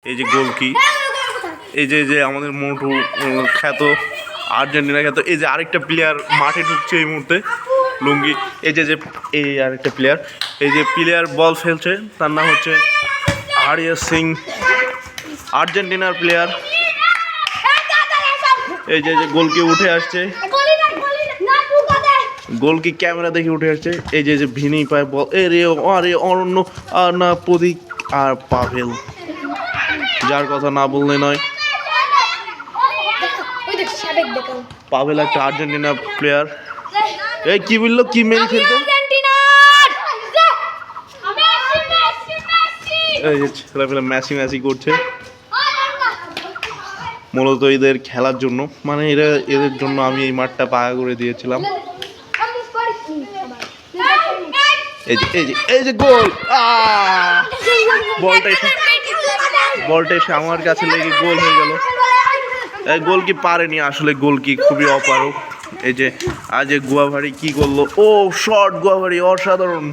এই যে গোলকি, এই যে আমাদের মোটু খ্যাত আর্জেন্টিনা খ্যাত, এই যে আরেকটা প্লেয়ার মাঠে ঢুকছে এই মুহূর্তে লুঙ্গি। এই যে এই আরেকটা প্লেয়ার, এই যে প্লেয়ার বল ফেলছে, তার নাম হচ্ছে আরিয়া সিং, আর্জেন্টিনার প্লেয়ার। এই যে গোলকি উঠে আসছে, গোলকি ক্যামেরা দেখে উঠে আসছে। এই যে ভিনি পায় বল, আরে অরণ্য আর না প্রদীপ আর পাভেল, যার কথা না বললে নয়। পাভেল একটা আর্জেন্টিনা প্লেয়ার। এই কি বললো, কি মেরে খেলতে? এই যে ছেলেপেলে মেসি করছে, মূলত এদের খেলার জন্য, মানে এদের জন্য আমি এই মাঠটা পাকা করে দিয়েছিলাম। এই যে গোল, বলটা এসে আমার কাছে লেগে গোল হয়ে গেল। এই গোল কি পারেনি, আসলে গোল কি খুবই অপারক। এই যে আজ গুয়াভারি কি করলো, ও শট গুয়াভারি অসাধারণ।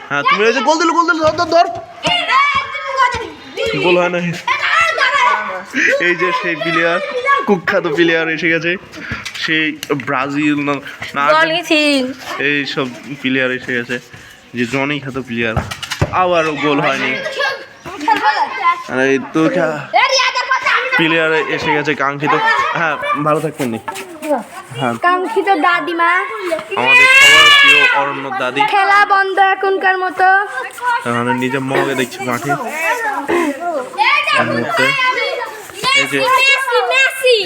হ্যাঁ তুমি এই যে গোল দিল, ধর গোল হয় না। এই যে সেই প্লেয়ার, কুখ্যাত প্লেয়ার এসে গেছে, সেই ব্রাজিল না এই সব প্লেয়ার এসে গেছে, যে জনি খ্যাত প্লেয়ার। আবারও গোল হয়নি। এই তো প্লেয়ার এসে গেছে কাঙ্ক্ষিত। হ্যাঁ ভালো থাকবেন নি। হ্যাঁ কাঙ্ক্ষিত দাদিমা, আমাদের সবার প্রিয় অরণ্য দাদি। খেলা বন্ধ এখনকার মতো। নিজের মগে দেখছি মাঠে।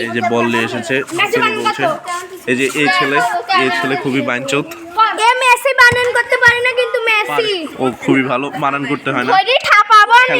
এই যে বল নিয়ে এসেছে, বলছে এই যে এই ছেলে খুবই বাঞ্চত। মেসি বানান করতে পারে না, কিন্তু মেসি ও খুবই ভালো, বানান করতে হয় না।